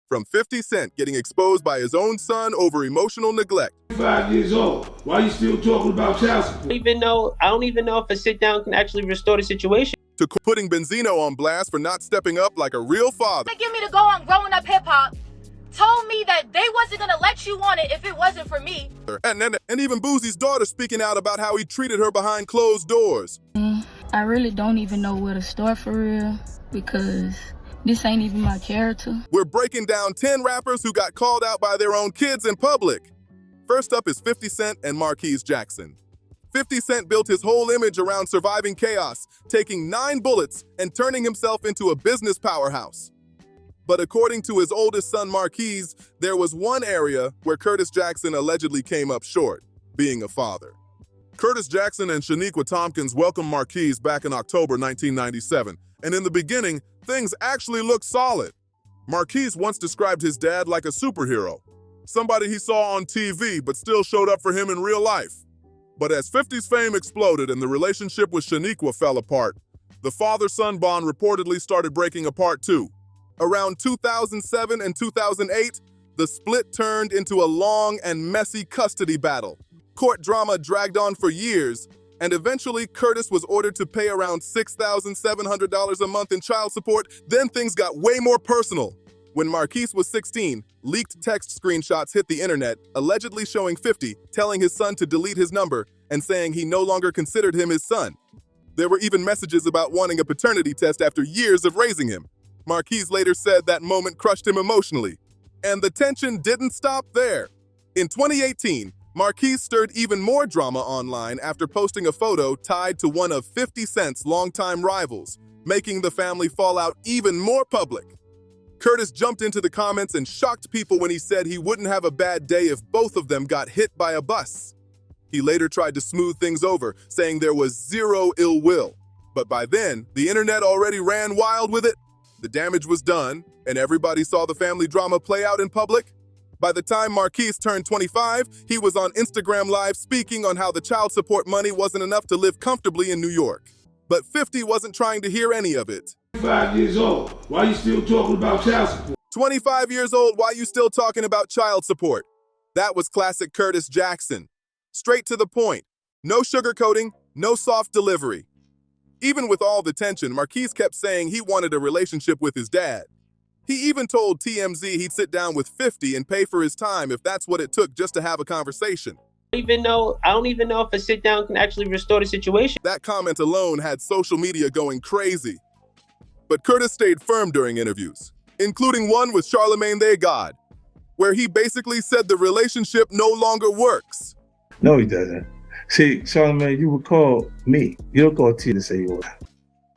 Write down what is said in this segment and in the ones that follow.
From 50 Cent getting exposed by his own son over emotional neglect. 5 years old. Why you still talking about child support? I don't even know if a sit down can actually restore the situation. To putting Benzino on blast for not stepping up like a real father. They give me to go on Growing Up Hip Hop. Told me that they wasn't gonna let you on it if it wasn't for me. And even Boosie's daughter speaking out about how he treated her behind closed doors. I really don't even know where to start for real because this ain't even my character. We're breaking down 10 rappers who got called out by their own kids in public. First up is 50 Cent and Marquise Jackson. 50 Cent built his whole image around surviving chaos, taking 9 bullets and turning himself into a business powerhouse. But according to his oldest son, Marquise, there was one area where Curtis Jackson allegedly came up short, being a father. Curtis Jackson and Shaniqua Tompkins welcomed Marquise back in October 1997, and in the beginning, things actually looked solid. Marquise once described his dad like a superhero, somebody he saw on TV but still showed up for him in real life. But as 50's fame exploded and the relationship with Shaniqua fell apart, the father-son bond reportedly started breaking apart too. Around 2007 and 2008, the split turned into a long and messy custody battle. Court drama dragged on for years, and eventually Curtis was ordered to pay around $6,700 a month in child support. Then things got way more personal. When Marquise was 16, leaked text screenshots hit the internet, allegedly showing 50 telling his son to delete his number and saying he no longer considered him his son. There were even messages about wanting a paternity test after years of raising him. Marquise later said that moment crushed him emotionally. And the tension didn't stop there. In 2018, Marquise stirred even more drama online after posting a photo tied to one of 50 Cent's longtime rivals, making the family fallout even more public. Curtis jumped into the comments and shocked people when he said he wouldn't have a bad day if both of them got hit by a bus. He later tried to smooth things over, saying there was zero ill will. But by then, the internet already ran wild with it. The damage was done, and everybody saw the family drama play out in public. By the time Marquise turned 25, he was on Instagram Live speaking on how the child support money wasn't enough to live comfortably in New York. But 50 wasn't trying to hear any of it. 5 years old. Why you still talking about child support? 25 years old, why you still talking about child support? That was classic Curtis Jackson. Straight to the point. No sugarcoating, no soft delivery. Even with all the tension, Marquise kept saying he wanted a relationship with his dad. He even told TMZ he'd sit down with 50 and pay for his time if that's what it took just to have a conversation. I don't even know if a sit down can actually restore the situation. That comment alone had social media going crazy. But Curtis stayed firm during interviews, including one with Charlamagne Tha God, where he basically said the relationship no longer works. No, he doesn't. See, Charlamagne, you would call me. You don't call T to say you would.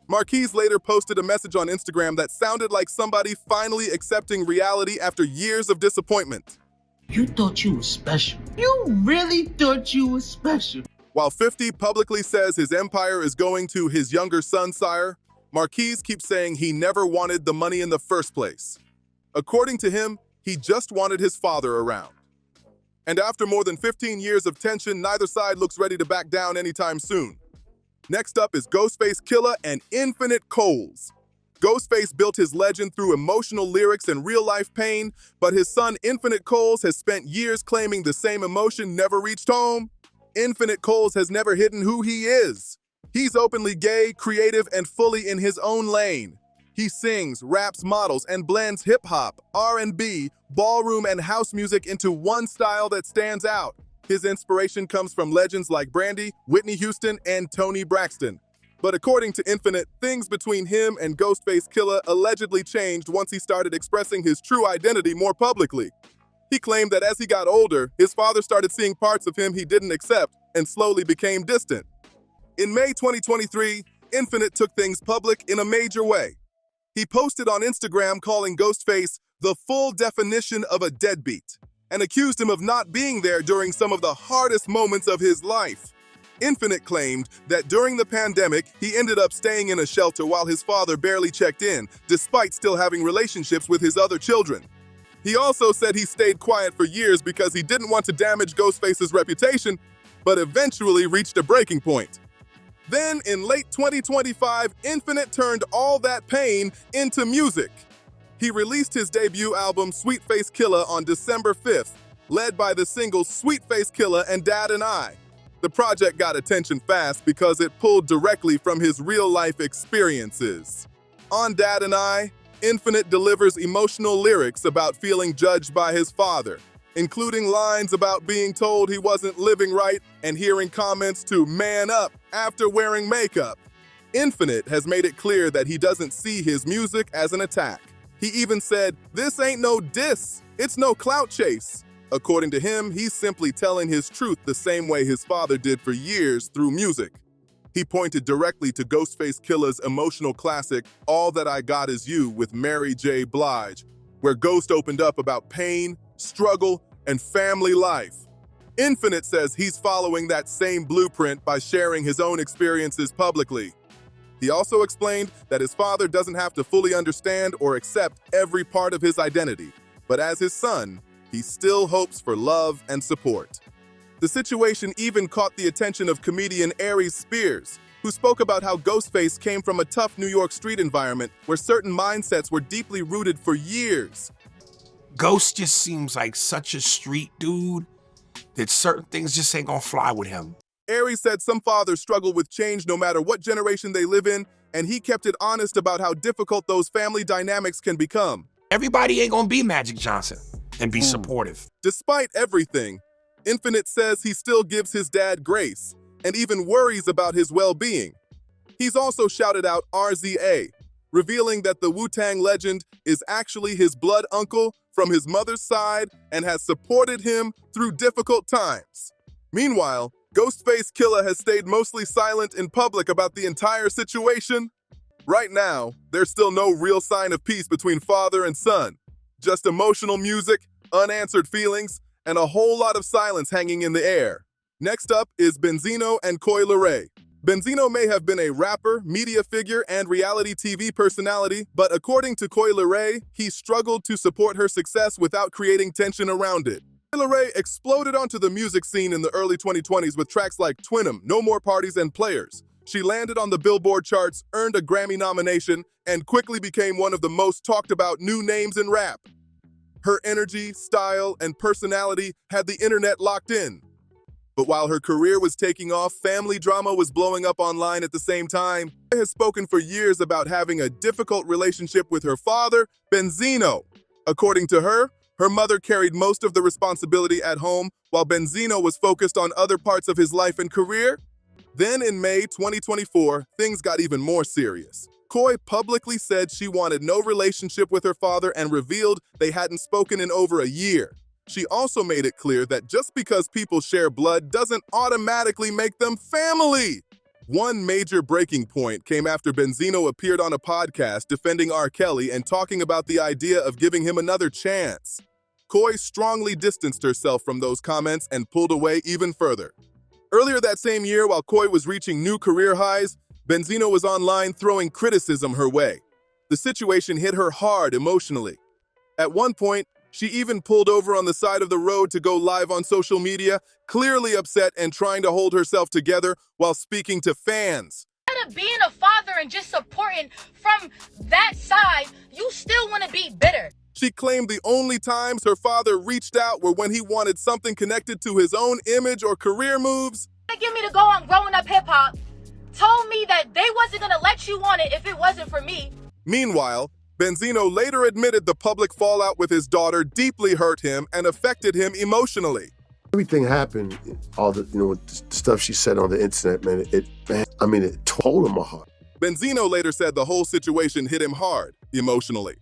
Marquise later posted a message on Instagram that sounded like somebody finally accepting reality after years of disappointment. You thought you were special. You really thought you were special. While 50 publicly says his empire is going to his younger son, sire, Marquise keeps saying he never wanted the money in the first place. According to him, he just wanted his father around. And after more than 15 years of tension, neither side looks ready to back down anytime soon. Next up is Ghostface Killah and Infinite Coles. Ghostface built his legend through emotional lyrics and real-life pain, but his son Infinite Coles has spent years claiming the same emotion never reached home. Infinite Coles has never hidden who he is. He's openly gay, creative, and fully in his own lane. He sings, raps, models, and blends hip-hop, R&B, ballroom, and house music into one style that stands out. His inspiration comes from legends like Brandy, Whitney Houston, and Toni Braxton. But according to Infinite, things between him and Ghostface Killah allegedly changed once he started expressing his true identity more publicly. He claimed that as he got older, his father started seeing parts of him he didn't accept and slowly became distant. In May 2023, Infinite took things public in a major way. He posted on Instagram calling Ghostface the full definition of a deadbeat and accused him of not being there during some of the hardest moments of his life. Infinite claimed that during the pandemic, he ended up staying in a shelter while his father barely checked in, despite still having relationships with his other children. He also said he stayed quiet for years because he didn't want to damage Ghostface's reputation, but eventually reached a breaking point. Then, in late 2025, Infinite turned all that pain into music. He released his debut album, Sweet Face Killah, on December 5th, led by the single Sweet Face Killah and Dad and I. The project got attention fast because it pulled directly from his real-life experiences. On Dad and I, Infinite delivers emotional lyrics about feeling judged by his father, including lines about being told he wasn't living right and hearing comments to man up after wearing makeup. Infinite has made it clear that he doesn't see his music as an attack. He even said, "This ain't no diss, it's no clout chase." According to him, he's simply telling his truth the same way his father did for years through music. He pointed directly to Ghostface Killah's emotional classic, All That I Got Is You with Mary J. Blige, where Ghost opened up about pain, struggle, and family life. Infinite says he's following that same blueprint by sharing his own experiences publicly. He also explained that his father doesn't have to fully understand or accept every part of his identity, but as his son, he still hopes for love and support. The situation even caught the attention of comedian Aries Spears, who spoke about how Ghostface came from a tough New York street environment where certain mindsets were deeply rooted for years. Ghost just seems like such a street dude that certain things just ain't gonna fly with him. Aries said some fathers struggle with change no matter what generation they live in, and he kept it honest about how difficult those family dynamics can become. Everybody ain't gonna be Magic Johnson and be supportive. Despite everything, Infinite says he still gives his dad grace and even worries about his well-being. He's also shouted out RZA, revealing that the Wu-Tang legend is actually his blood uncle from his mother's side and has supported him through difficult times. Meanwhile, Ghostface Killah has stayed mostly silent in public about the entire situation. Right now, there's still no real sign of peace between father and son. Just emotional music, unanswered feelings, and a whole lot of silence hanging in the air. Next up is Benzino and Coi Leray. Benzino may have been a rapper, media figure, and reality TV personality, but according to Coi Leray, he struggled to support her success without creating tension around it. Coi Leray exploded onto the music scene in the early 2020s with tracks like Twin 'Em, No More Parties, and Players. She landed on the Billboard charts, earned a Grammy nomination, and quickly became one of the most talked about new names in rap. Her energy, style, and personality had the internet locked in. But while her career was taking off, family drama was blowing up online at the same time. She has spoken for years about having a difficult relationship with her father, Benzino. According to her, her mother carried most of the responsibility at home while Benzino was focused on other parts of his life and career. Then in May 2024, things got even more serious. Coi publicly said she wanted no relationship with her father and revealed they hadn't spoken in over a year. She also made it clear that just because people share blood doesn't automatically make them family. One major breaking point came after Benzino appeared on a podcast defending R. Kelly and talking about the idea of giving him another chance. Coi strongly distanced herself from those comments and pulled away even further. Earlier that same year, while Coi was reaching new career highs, Benzino was online throwing criticism her way. The situation hit her hard emotionally. At one point, she even pulled over on the side of the road to go live on social media, clearly upset and trying to hold herself together while speaking to fans. Instead of being a father and just supporting from that side, you still want to be bitter. She claimed the only times her father reached out were when he wanted something connected to his own image or career moves. They give me to go on Growing Up Hip Hop, told me that they wasn't going to let you on it if it wasn't for me. Meanwhile, Benzino later admitted the public fallout with his daughter deeply hurt him and affected him emotionally. Everything happened, all the, the stuff she said on the internet, man, it told him my heart. Benzino later said the whole situation hit him hard, emotionally.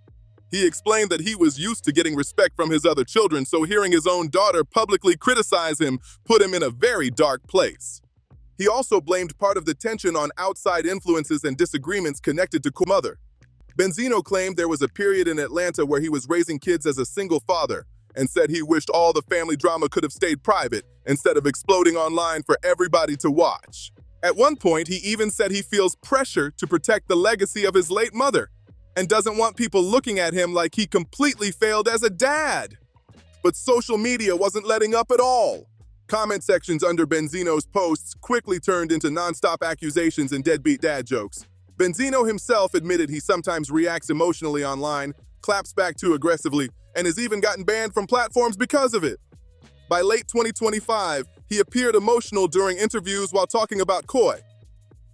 He explained that he was used to getting respect from his other children, so hearing his own daughter publicly criticize him put him in a very dark place. He also blamed part of the tension on outside influences and disagreements connected to Coi's mother. Benzino claimed there was a period in Atlanta where he was raising kids as a single father and said he wished all the family drama could have stayed private instead of exploding online for everybody to watch. At one point, he even said he feels pressure to protect the legacy of his late mother and doesn't want people looking at him like he completely failed as a dad. But social media wasn't letting up at all. Comment sections under Benzino's posts quickly turned into nonstop accusations and deadbeat dad jokes. Benzino himself admitted he sometimes reacts emotionally online, claps back too aggressively and has even gotten banned from platforms because of it. By late 2025, he appeared emotional during interviews while talking about Coi.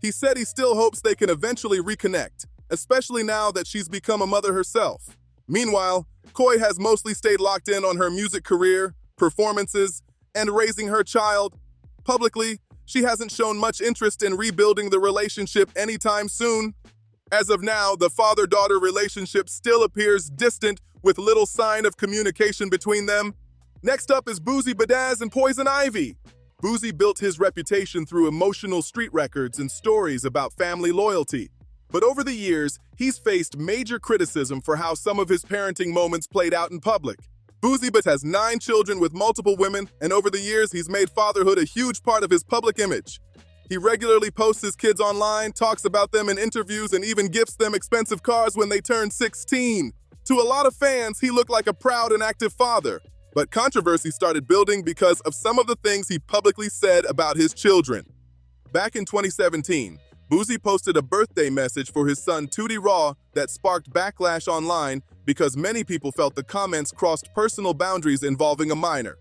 He said he still hopes they can eventually reconnect, especially now that she's become a mother herself. Meanwhile, Coi has mostly stayed locked in on her music career, performances, and raising her child. Publicly, she hasn't shown much interest in rebuilding the relationship anytime soon. As of now, the father-daughter relationship still appears distant with little sign of communication between them. Next up is Boosie, Badazz, and Poison Ivy. Boosie built his reputation through emotional street records and stories about family loyalty. But over the years, he's faced major criticism for how some of his parenting moments played out in public. Boosie has 9 children with multiple women, and over the years, he's made fatherhood a huge part of his public image. He regularly posts his kids online, talks about them in interviews, and even gifts them expensive cars when they turn 16. To a lot of fans, he looked like a proud and active father. But controversy started building because of some of the things he publicly said about his children. Back in 2017, Boosie posted a birthday message for his son Tootie Raw that sparked backlash online because many people felt the comments crossed personal boundaries involving a minor.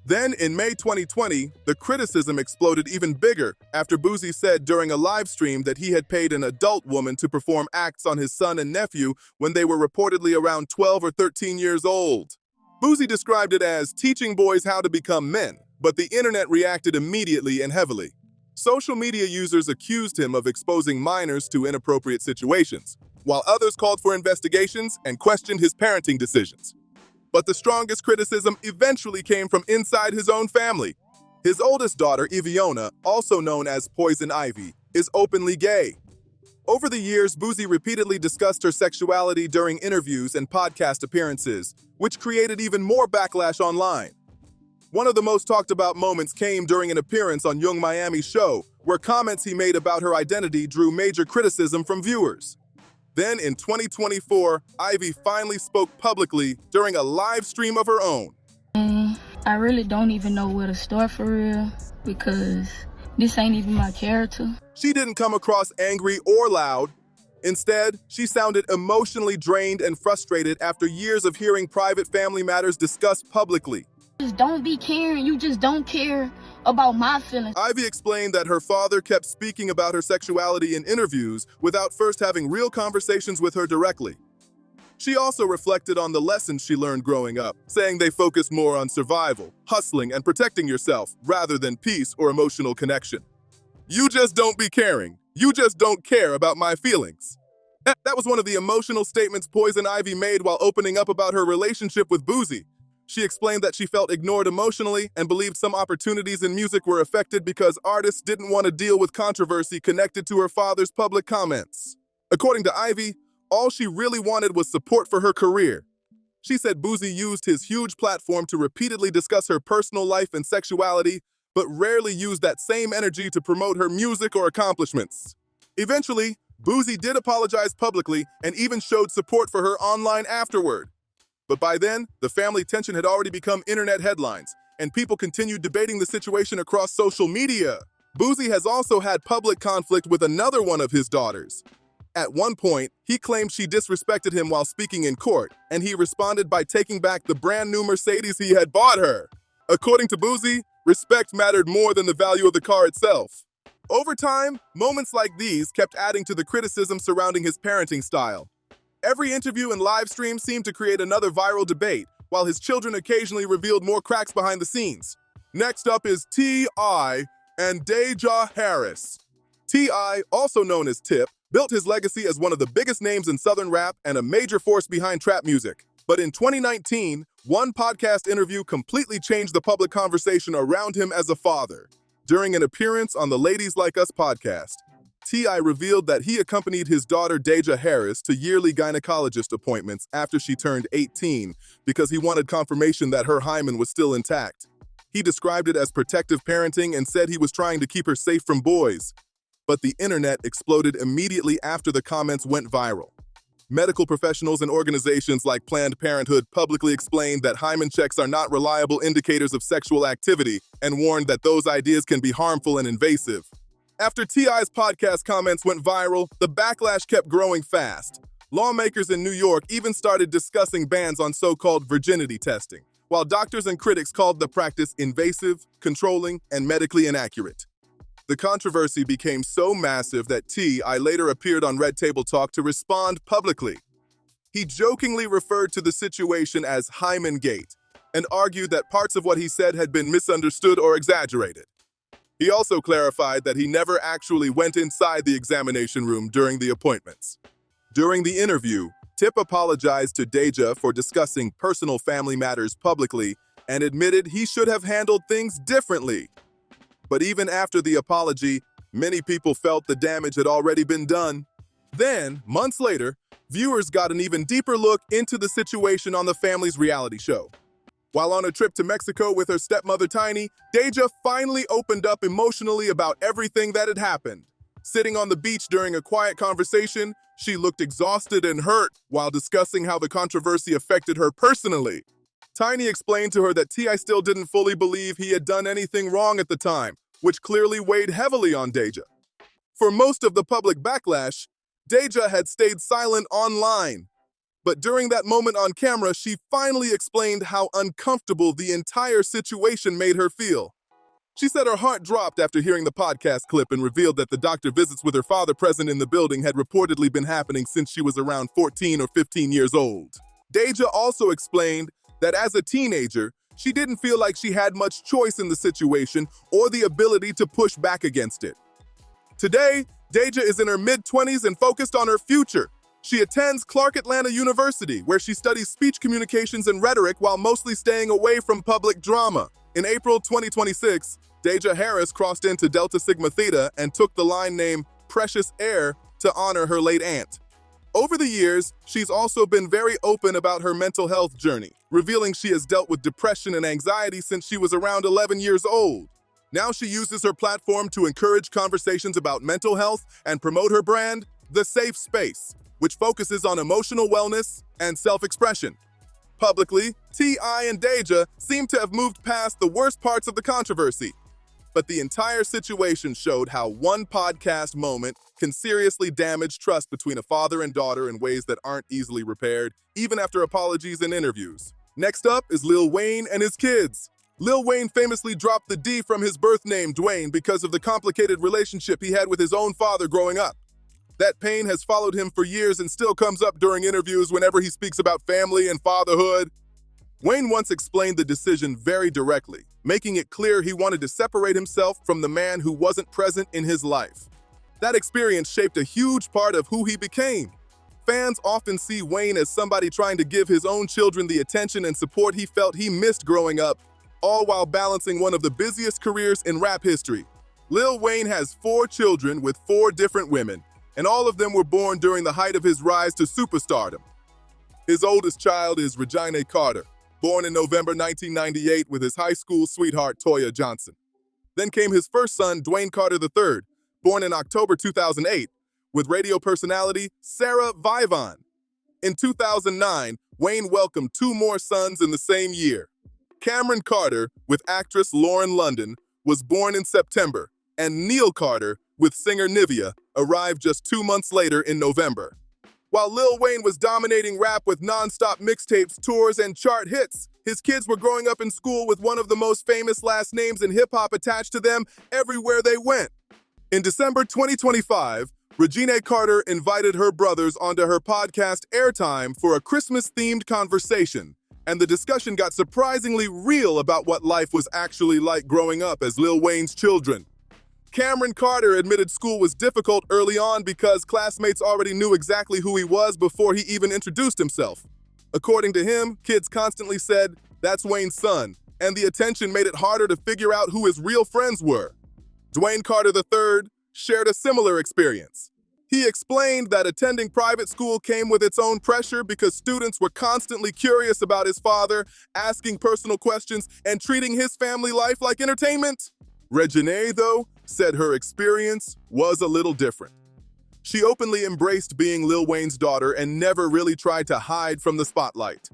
Then, in May 2020, the criticism exploded even bigger after Boosie said during a live stream that he had paid an adult woman to perform acts on his son and nephew when they were reportedly around 12 or 13 years old. Boosie described it as teaching boys how to become men, but the internet reacted immediately and heavily. Social media users accused him of exposing minors to inappropriate situations, while others called for investigations and questioned his parenting decisions. But the strongest criticism eventually came from inside his own family. His oldest daughter, Iviona, also known as Poison Ivy, is openly gay. Over the years, Boosie repeatedly discussed her sexuality during interviews and podcast appearances, which created even more backlash online. One of the most talked about moments came during an appearance on Young Miami's show, where comments he made about her identity drew major criticism from viewers. Then in 2024, Ivy finally spoke publicly during a live stream of her own. I really don't even know where to start for real, because this ain't even my character. She didn't come across angry or loud. Instead, she sounded emotionally drained and frustrated after years of hearing private family matters discussed publicly. Just don't be caring. You just don't care about my feelings. Ivy explained that her father kept speaking about her sexuality in interviews without first having real conversations with her directly. She also reflected on the lessons she learned growing up, saying they focused more on survival, hustling, and protecting yourself rather than peace or emotional connection. You just don't be caring. You just don't care about my feelings. That was one of the emotional statements Poison Ivy made while opening up about her relationship with Boosie. She explained that she felt ignored emotionally and believed some opportunities in music were affected because artists didn't want to deal with controversy connected to her father's public comments. According to Ivy, all she really wanted was support for her career. She said Boosie used his huge platform to repeatedly discuss her personal life and sexuality, but rarely used that same energy to promote her music or accomplishments. Eventually, Boosie did apologize publicly and even showed support for her online afterward. But by then, the family tension had already become internet headlines, and people continued debating the situation across social media. Boosie has also had public conflict with another one of his daughters. At one point, he claimed she disrespected him while speaking in court, and he responded by taking back the brand new Mercedes he had bought her. According to Boosie, respect mattered more than the value of the car itself. Over time, moments like these kept adding to the criticism surrounding his parenting style. Every interview and live stream seemed to create another viral debate, while his children occasionally revealed more cracks behind the scenes. Next up is T.I. and Deyjah Harris. T.I., also known as Tip, built his legacy as one of the biggest names in Southern rap and a major force behind trap music. But in 2019, one podcast interview completely changed the public conversation around him as a father. During an appearance on the Ladies Like Us podcast, T.I. revealed that he accompanied his daughter Deyjah Harris to yearly gynecologist appointments after she turned 18 because he wanted confirmation that her hymen was still intact. He described it as protective parenting and said he was trying to keep her safe from boys. But the internet exploded immediately after the comments went viral. Medical professionals and organizations like Planned Parenthood publicly explained that hymen checks are not reliable indicators of sexual activity and warned that those ideas can be harmful and invasive. After T.I.'s podcast comments went viral, the backlash kept growing fast. Lawmakers in New York even started discussing bans on so-called virginity testing, while doctors and critics called the practice invasive, controlling, and medically inaccurate. The controversy became so massive that T.I. later appeared on Red Table Talk to respond publicly. He jokingly referred to the situation as Hyman Gate and argued that parts of what he said had been misunderstood or exaggerated. He also clarified that he never actually went inside the examination room during the appointments. During the interview, Tip apologized to Deyjah for discussing personal family matters publicly and admitted he should have handled things differently. But even after the apology, many people felt the damage had already been done. Then, months later, viewers got an even deeper look into the situation on the family's reality show. While on a trip to Mexico with her stepmother Tiny, Deyjah finally opened up emotionally about everything that had happened. Sitting on the beach during a quiet conversation, she looked exhausted and hurt while discussing how the controversy affected her personally. Tiny explained to her that T.I. still didn't fully believe he had done anything wrong at the time, which clearly weighed heavily on Deyjah. For most of the public backlash, Deyjah had stayed silent online. But during that moment on camera, she finally explained how uncomfortable the entire situation made her feel. She said her heart dropped after hearing the podcast clip and revealed that the doctor visits with her father present in the building had reportedly been happening since she was around 14 or 15 years old. Deyjah also explained that as a teenager, she didn't feel like she had much choice in the situation or the ability to push back against it. Today, Deyjah is in her mid-20s and focused on her future. She attends Clark Atlanta University, where she studies speech communications and rhetoric while mostly staying away from public drama. In April 2026, Deyjah Harris crossed into Delta Sigma Theta and took the line name Precious Air to honor her late aunt. Over the years, she's also been very open about her mental health journey, revealing she has dealt with depression and anxiety since she was around 11 years old. Now she uses her platform to encourage conversations about mental health and promote her brand, The Safe Space, which focuses on emotional wellness and self-expression. Publicly, T.I. and Deyjah seem to have moved past the worst parts of the controversy. But the entire situation showed how one podcast moment can seriously damage trust between a father and daughter in ways that aren't easily repaired, even after apologies and interviews. Next up is Lil Wayne and his kids. Lil Wayne famously dropped the D from his birth name, Dwayne, because of the complicated relationship he had with his own father growing up. That pain has followed him for years and still comes up during interviews whenever he speaks about family and fatherhood. Wayne once explained the decision very directly, making it clear he wanted to separate himself from the man who wasn't present in his life. That experience shaped a huge part of who he became. Fans often see Wayne as somebody trying to give his own children the attention and support he felt he missed growing up, all while balancing one of the busiest careers in rap history. Lil Wayne has 4 children with 4 different women, and all of them were born during the height of his rise to superstardom. His oldest child is Regina Carter, born in November 1998 with his high school sweetheart Toya Johnson. Then came his first son, Dwayne Carter III, born in October 2008, with radio personality Sarah Vivon. In 2009, Wayne welcomed 2 more sons in the same year. Cameron Carter, with actress Lauren London, was born in September, and Neil Carter, with singer Nivea, arrived just 2 months later in November. While Lil Wayne was dominating rap with non-stop mixtapes, tours, and chart hits, his kids were growing up in school with one of the most famous last names in hip-hop attached to them everywhere they went. In December 2025, Regina Carter invited her brothers onto her podcast Airtime for a Christmas-themed conversation, and the discussion got surprisingly real about what life was actually like growing up as Lil Wayne's children. Cameron Carter admitted school was difficult early on because classmates already knew exactly who he was before he even introduced himself. According to him, kids constantly said, "That's Wayne's son," and the attention made it harder to figure out who his real friends were. Dwayne Carter III shared a similar experience. He explained that attending private school came with its own pressure because students were constantly curious about his father, asking personal questions, and treating his family life like entertainment. Regina, though, said her experience was a little different. She openly embraced being Lil Wayne's daughter and never really tried to hide from the spotlight.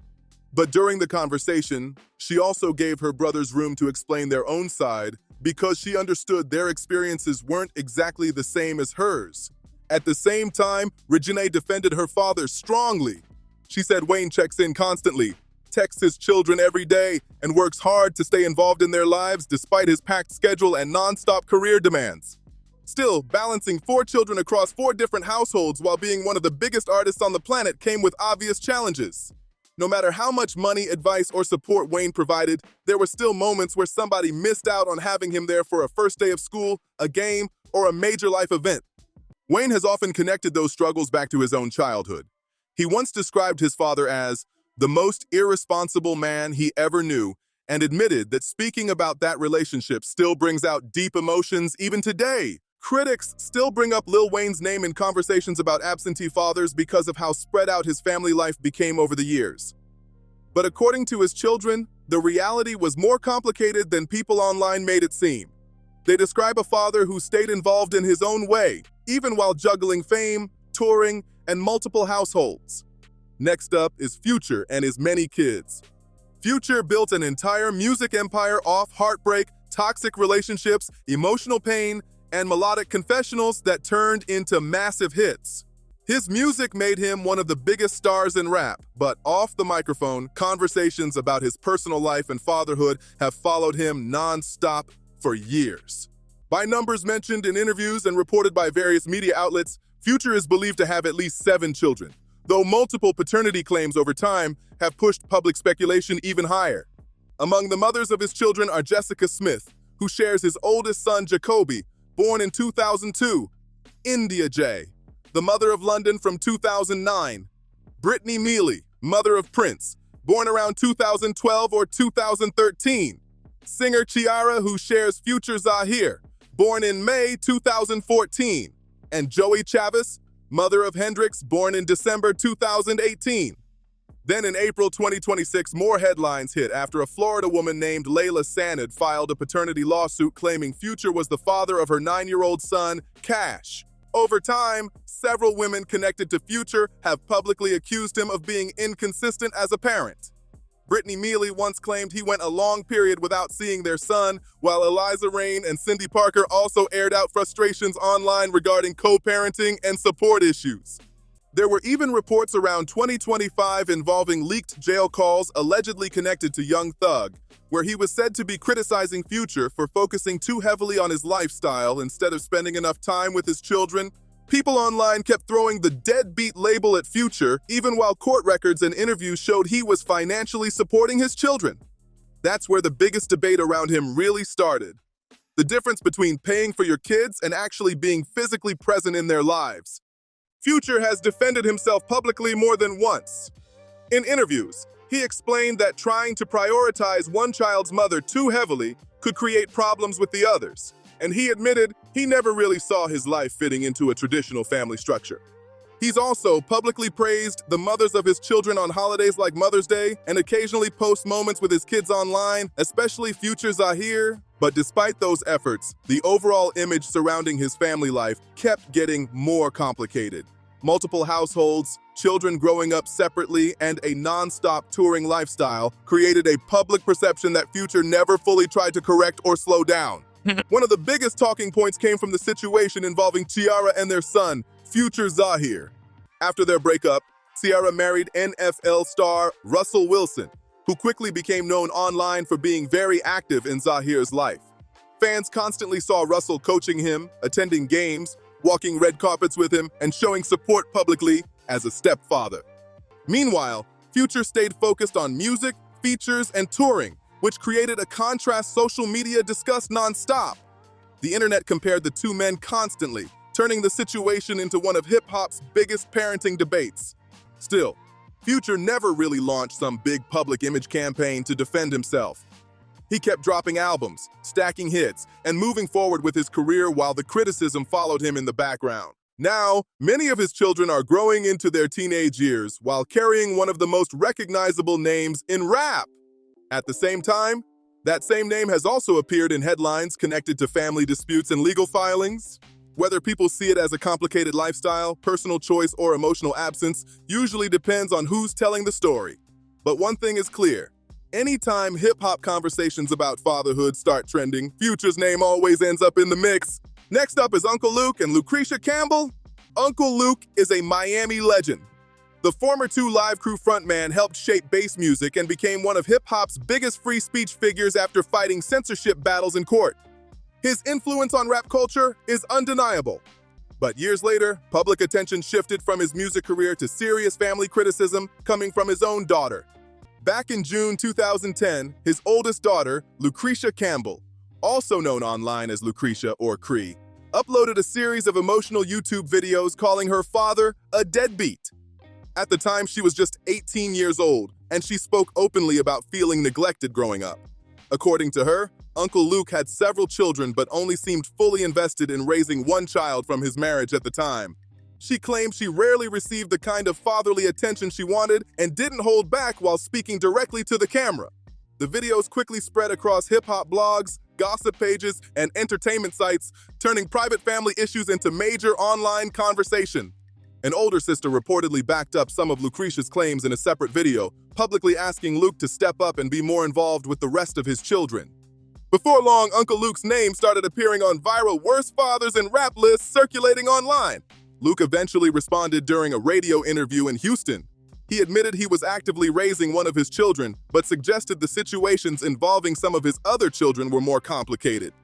But during the conversation, she also gave her brothers room to explain their own side because she understood their experiences weren't exactly the same as hers. At the same time, Reginae defended her father strongly. She said Wayne checks in constantly, texts his children every day, and works hard to stay involved in their lives despite his packed schedule and non-stop career demands. Still, balancing 4 children across 4 different households while being one of the biggest artists on the planet came with obvious challenges. No matter how much money, advice, or support Wayne provided, there were still moments where somebody missed out on having him there for a first day of school, a game, or a major life event. Wayne has often connected those struggles back to his own childhood. He once described his father as the most irresponsible man he ever knew and admitted that speaking about that relationship still brings out deep emotions even today. Critics still bring up Lil Wayne's name in conversations about absentee fathers because of how spread out his family life became over the years. But according to his children, the reality was more complicated than people online made it seem. They describe a father who stayed involved in his own way, even while juggling fame, touring, and multiple households. Next up is Future and his many kids. Future built an entire music empire off heartbreak, toxic relationships, emotional pain, and melodic confessionals that turned into massive hits. His music made him one of the biggest stars in rap, but off the microphone, conversations about his personal life and fatherhood have followed him non-stop for years. By numbers mentioned in interviews and reported by various media outlets, Future is believed to have at least 7 children, though multiple paternity claims over time have pushed public speculation even higher. Among the mothers of his children are Jessica Smith, who shares his oldest son, Jacoby, born in 2002, India J, the mother of London from 2009, Brittany Mealy, mother of Prince, born around 2012 or 2013, singer Ciara, who shares Future Zahir, born in May 2014, and Joey Chavis, mother of Hendrix, born in December 2018. Then in April 2026, more headlines hit after a Florida woman named Layla Sanad filed a paternity lawsuit claiming Future was the father of her 9-year-old son, Cash. Over time, several women connected to Future have publicly accused him of being inconsistent as a parent. Brittany Mealy once claimed he went a long period without seeing their son, while Eliza Rain and Cindy Parker also aired out frustrations online regarding co-parenting and support issues. There were even reports around 2025 involving leaked jail calls allegedly connected to Young Thug, where he was said to be criticizing Future for focusing too heavily on his lifestyle instead of spending enough time with his children. People online kept throwing the deadbeat label at Future, even while court records and interviews showed he was financially supporting his children. That's where the biggest debate around him really started. The difference between paying for your kids and actually being physically present in their lives. Future has defended himself publicly more than once. In interviews, he explained that trying to prioritize one child's mother too heavily could create problems with the others, and he admitted he never really saw his life fitting into a traditional family structure. He's also publicly praised the mothers of his children on holidays like Mother's Day and occasionally posts moments with his kids online, especially Future Zahir. But despite those efforts, the overall image surrounding his family life kept getting more complicated. Multiple households, children growing up separately, and a non-stop touring lifestyle created a public perception that Future never fully tried to correct or slow down. One of the biggest talking points came from the situation involving Ciara and their son, Future Zahir. After their breakup, Ciara married NFL star Russell Wilson, who quickly became known online for being very active in Zahir's life. Fans constantly saw Russell coaching him, attending games, walking red carpets with him, and showing support publicly as a stepfather. Meanwhile, Future stayed focused on music, features, and touring, which created a contrast social media discussed non-stop. The internet compared the two men constantly, turning the situation into one of hip-hop's biggest parenting debates. Still, Future never really launched some big public image campaign to defend himself. He kept dropping albums, stacking hits, and moving forward with his career while the criticism followed him in the background. Now, many of his children are growing into their teenage years while carrying one of the most recognizable names in rap. At the same time, that same name has also appeared in headlines connected to family disputes and legal filings. Whether people see it as a complicated lifestyle, personal choice, or emotional absence usually depends on who's telling the story. But one thing is clear. Anytime hip-hop conversations about fatherhood start trending, Future's name always ends up in the mix. Next up is Uncle Luke and Lucretia Campbell. Uncle Luke is a Miami legend. The former 2 Live Crew frontman helped shape bass music and became one of hip-hop's biggest free speech figures after fighting censorship battles in court. His influence on rap culture is undeniable. But years later, public attention shifted from his music career to serious family criticism coming from his own daughter. Back in June 2010, his oldest daughter, Lucretia Campbell, also known online as Lucretia or Cree, uploaded a series of emotional YouTube videos calling her father a deadbeat. At the time, she was just 18 years old, and she spoke openly about feeling neglected growing up. According to her, Uncle Luke had several children but only seemed fully invested in raising one child from his marriage at the time. She claimed she rarely received the kind of fatherly attention she wanted and didn't hold back while speaking directly to the camera. The videos quickly spread across hip-hop blogs, gossip pages, and entertainment sites, turning private family issues into major online conversation. An older sister reportedly backed up some of Lucretia's claims in a separate video, publicly asking Luke to step up and be more involved with the rest of his children. Before long, Uncle Luke's name started appearing on viral worst fathers in rap lists circulating online. Luke eventually responded during a radio interview in Houston. He admitted he was actively raising one of his children, but suggested the situations involving some of his other children were more complicated.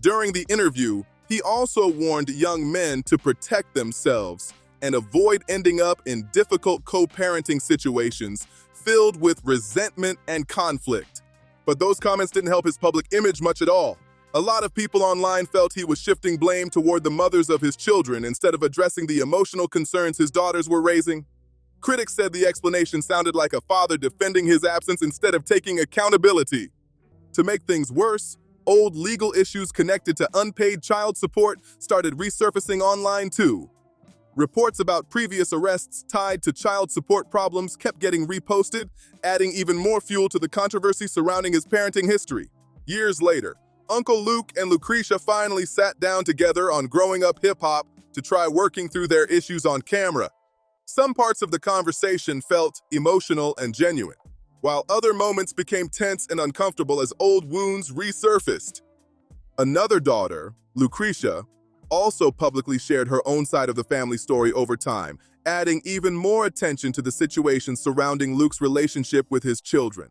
During the interview, he also warned young men to protect themselves and avoid ending up in difficult co-parenting situations filled with resentment and conflict. But those comments didn't help his public image much at all. A lot of people online felt he was shifting blame toward the mothers of his children instead of addressing the emotional concerns his daughters were raising. Critics said the explanation sounded like a father defending his absence instead of taking accountability. To make things worse, old legal issues connected to unpaid child support started resurfacing online too. Reports about previous arrests tied to child support problems kept getting reposted, adding even more fuel to the controversy surrounding his parenting history. Years later, Uncle Luke and Lucretia finally sat down together on Growing Up Hip Hop to try working through their issues on camera. Some parts of the conversation felt emotional and genuine, while other moments became tense and uncomfortable as old wounds resurfaced. Another daughter, Lucretia, also publicly shared her own side of the family story over time, adding even more attention to the situation surrounding Luke's relationship with his children.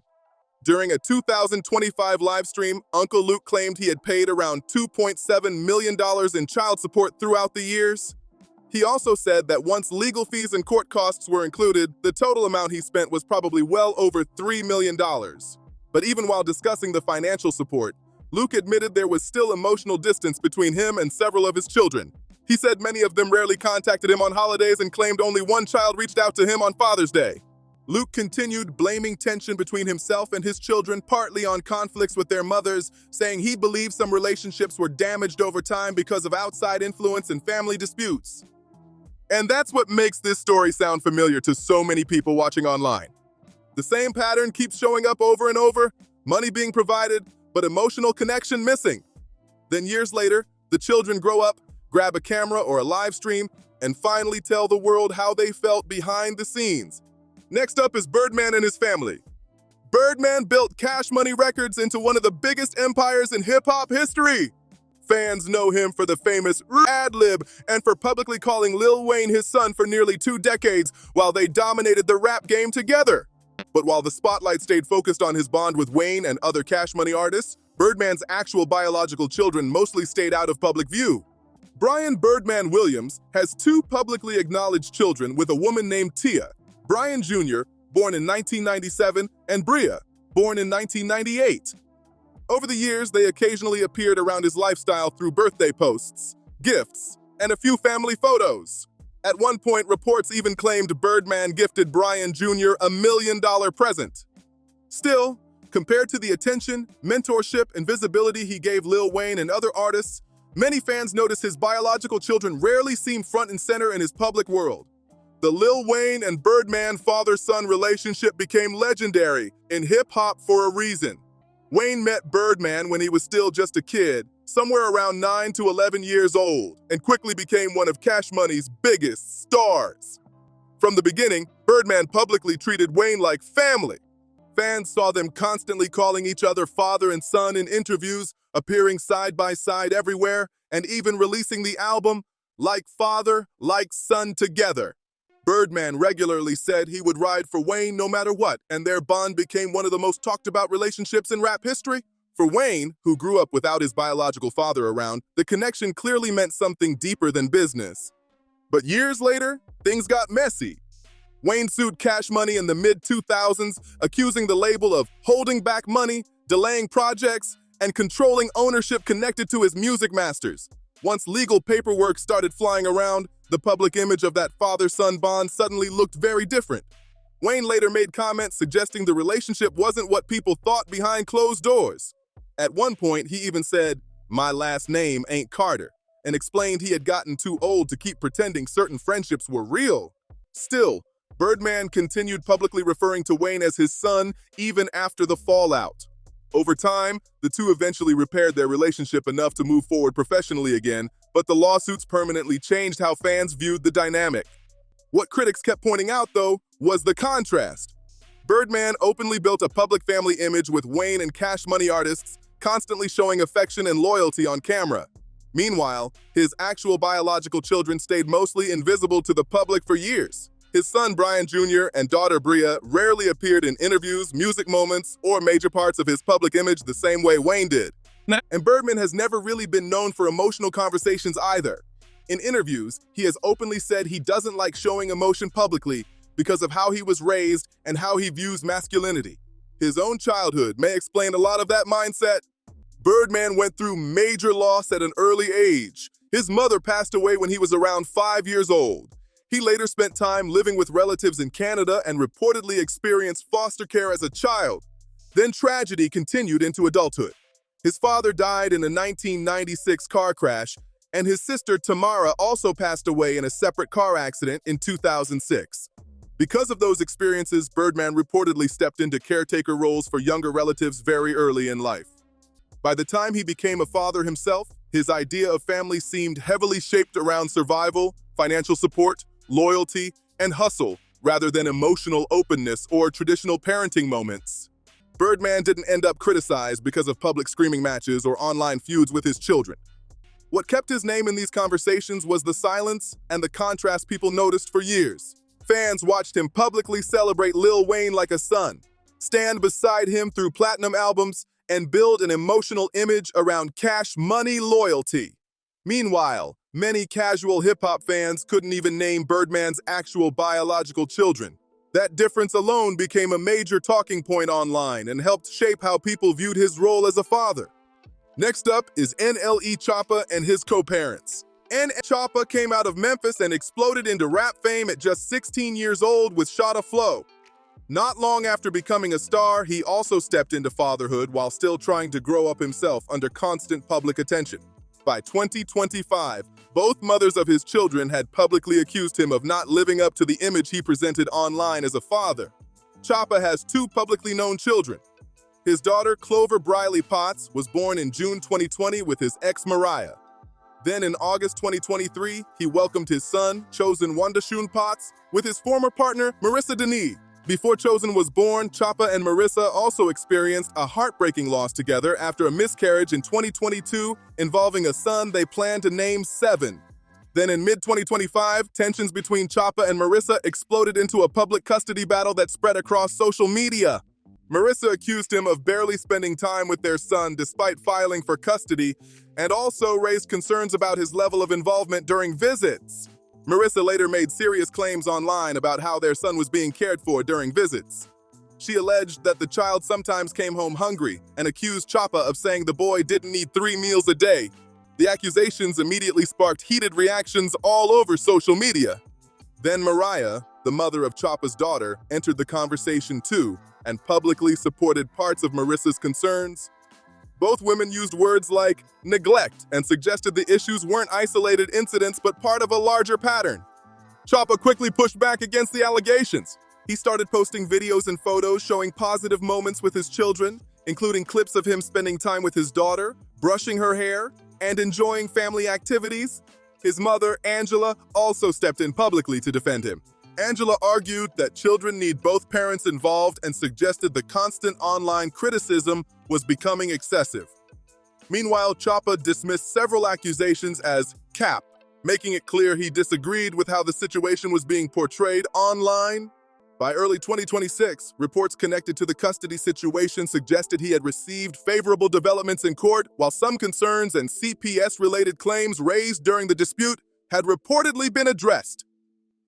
During a 2025 live stream, Uncle Luke claimed he had paid around $2.7 million in child support throughout the years. He also said that once legal fees and court costs were included, the total amount he spent was probably well over $3 million. But even while discussing the financial support, Luke admitted there was still emotional distance between him and several of his children. He said many of them rarely contacted him on holidays and claimed only one child reached out to him on Father's Day. Luke continued blaming tension between himself and his children partly on conflicts with their mothers, saying he believed some relationships were damaged over time because of outside influence and family disputes. And that's what makes this story sound familiar to so many people watching online. The same pattern keeps showing up over and over, money being provided, but emotional connection missing. Then years later, the children grow up, grab a camera or a live stream, and finally tell the world how they felt behind the scenes. Next up is Birdman and his family. Birdman built Cash Money Records into one of the biggest empires in hip-hop history. Fans know him for the famous ad-lib and for publicly calling Lil Wayne his son for nearly 2 decades while they dominated the rap game together. But while the spotlight stayed focused on his bond with Wayne and other Cash Money artists, Birdman's actual biological children mostly stayed out of public view. Brian Birdman Williams has 2 publicly acknowledged children with a woman named Tia, Brian Jr., born in 1997, and Bria, born in 1998. Over the years, they occasionally appeared around his lifestyle through birthday posts, gifts, and a few family photos. At one point, reports even claimed Birdman gifted Brian Jr. $1 million present. Still, compared to the attention, mentorship, and visibility he gave Lil Wayne and other artists, many fans notice his biological children rarely seem front and center in his public world. The Lil Wayne and Birdman father-son relationship became legendary in hip-hop for a reason. Wayne met Birdman when he was still just a kid, somewhere around 9 to 11 years old, and quickly became one of Cash Money's biggest stars. From the beginning, Birdman publicly treated Wayne like family. Fans saw them constantly calling each other father and son in interviews, appearing side by side everywhere, and even releasing the album Like father, like son together. Birdman regularly said he would ride for Wayne no matter what, and their bond became one of the most talked about relationships in rap history. For Wayne, who grew up without his biological father around, the connection clearly meant something deeper than business. But years later, things got messy. Wayne sued Cash Money in the mid-2000s, accusing the label of holding back money, delaying projects, and controlling ownership connected to his music masters. Once legal paperwork started flying around, the public image of that father-son bond suddenly looked very different. Wayne later made comments suggesting the relationship wasn't what people thought behind closed doors. At one point, he even said, "My last name ain't Carter," and explained he had gotten too old to keep pretending certain friendships were real. Still, Birdman continued publicly referring to Wayne as his son even after the fallout. Over time, the two eventually repaired their relationship enough to move forward professionally again, but the lawsuits permanently changed how fans viewed the dynamic. What critics kept pointing out, though, was the contrast. Birdman openly built a public family image with Wayne and Cash Money artists constantly showing affection and loyalty on camera. Meanwhile, his actual biological children stayed mostly invisible to the public for years. His son Brian Jr. and daughter Bria rarely appeared in interviews, music moments, or major parts of his public image the same way Wayne did. And Birdman has never really been known for emotional conversations either. In interviews, he has openly said he doesn't like showing emotion publicly because of how he was raised and how he views masculinity. His own childhood may explain a lot of that mindset. Birdman went through major loss at an early age. His mother passed away when he was around 5 years old. He later spent time living with relatives in Canada and reportedly experienced foster care as a child. Then tragedy continued into adulthood. His father died in a 1996 car crash, and his sister Tamara also passed away in a separate car accident in 2006. Because of those experiences, Birdman reportedly stepped into caretaker roles for younger relatives very early in life. By the time he became a father himself, his idea of family seemed heavily shaped around survival, financial support, loyalty, and hustle, rather than emotional openness or traditional parenting moments. Birdman didn't end up criticized because of public screaming matches or online feuds with his children. What kept his name in these conversations was the silence and the contrast people noticed for years. Fans watched him publicly celebrate Lil Wayne like a son, stand beside him through platinum albums, and build an emotional image around Cash Money loyalty. Meanwhile, many casual hip-hop fans couldn't even name Birdman's actual biological children. That difference alone became a major talking point online and helped shape how people viewed his role as a father. Next up is NLE Choppa and his co-parents. NLE Choppa came out of Memphis and exploded into rap fame at just 16 years old with Shotta Flow. Not long after becoming a star, he also stepped into fatherhood while still trying to grow up himself under constant public attention. By 2025, both mothers of his children had publicly accused him of not living up to the image he presented online as a father. Choppa has 2 publicly known children. His daughter, Clover Briley Potts, was born in June 2020 with his ex Mariah. Then in August 2023, he welcomed his son, Chosen Wondashun Potts, with his former partner, Marissa Denis. Before Chosen was born, Choppa and Marissa also experienced a heartbreaking loss together after a miscarriage in 2022 involving a son they planned to name Seven. Then in mid-2025, tensions between Choppa and Marissa exploded into a public custody battle that spread across social media. Marissa accused him of barely spending time with their son despite filing for custody, and also raised concerns about his level of involvement during visits. Marissa later made serious claims online about how their son was being cared for during visits. She alleged that the child sometimes came home hungry and accused Choppa of saying the boy didn't need 3 meals a day. The accusations immediately sparked heated reactions all over social media. Then Mariah, the mother of Choppa's daughter, entered the conversation too and publicly supported parts of Marissa's concerns. Both women used words like neglect and suggested the issues weren't isolated incidents but part of a larger pattern. Choppa quickly pushed back against the allegations. He started posting videos and photos showing positive moments with his children, including clips of him spending time with his daughter, brushing her hair, and enjoying family activities. His mother, Angela, also stepped in publicly to defend him. Angela argued that children need both parents involved and suggested the constant online criticism was becoming excessive. Meanwhile, Choppa dismissed several accusations as cap making it clear he disagreed with how the situation was being portrayed online. By early 2026, reports connected to the custody situation suggested he had received favorable developments in court, while some concerns and CPS-related claims raised during the dispute had reportedly been addressed.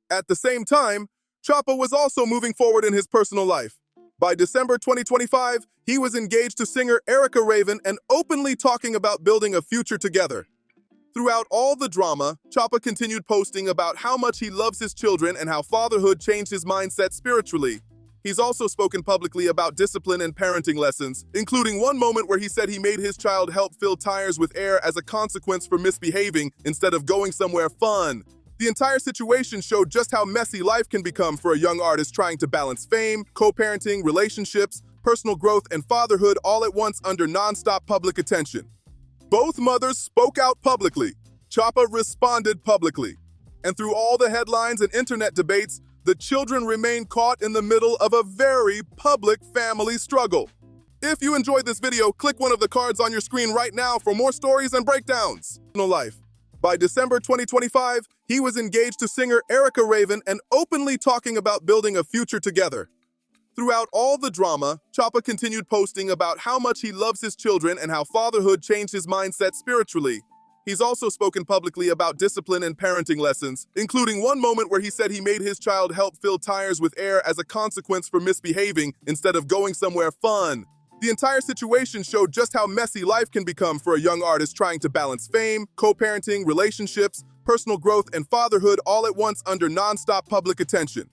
At the same time, Choppa was also moving forward in his personal life. By December 2025, he was engaged to singer Erica Raven and openly talking about building a future together. Throughout all the drama, Choppa continued posting about how much he loves his children and how fatherhood changed his mindset spiritually. He's also spoken publicly about discipline and parenting lessons, including one moment where he said he made his child help fill tires with air as a consequence for misbehaving instead of going somewhere fun. The entire situation showed just how messy life can become for a young artist trying to balance fame, co-parenting, relationships, personal growth, and fatherhood all at once under non-stop public attention. Both mothers spoke out publicly. Choppa responded publicly. And through all the headlines and internet debates, the children remain caught in the middle of a very public family struggle. If you enjoyed this video, click one of the cards on your screen right now for more stories and breakdowns. Life. By December 2025, he was engaged to singer Erica Raven and openly talking about building a future together. Throughout all the drama, Choppa continued posting about how much he loves his children and how fatherhood changed his mindset spiritually. He's also spoken publicly about discipline and parenting lessons, including one moment where he said he made his child help fill tires with air as a consequence for misbehaving instead of going somewhere fun. The entire situation showed just how messy life can become for a young artist trying to balance fame, co-parenting, relationships, personal growth, and fatherhood all at once under non-stop public attention.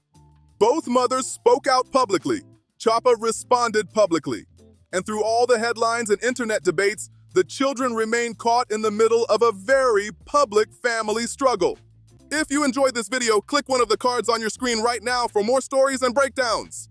Both mothers spoke out publicly. Choppa responded publicly. And through all the headlines and internet debates, the children remain caught in the middle of a very public family struggle. If you enjoyed this video, click one of the cards on your screen right now for more stories and breakdowns.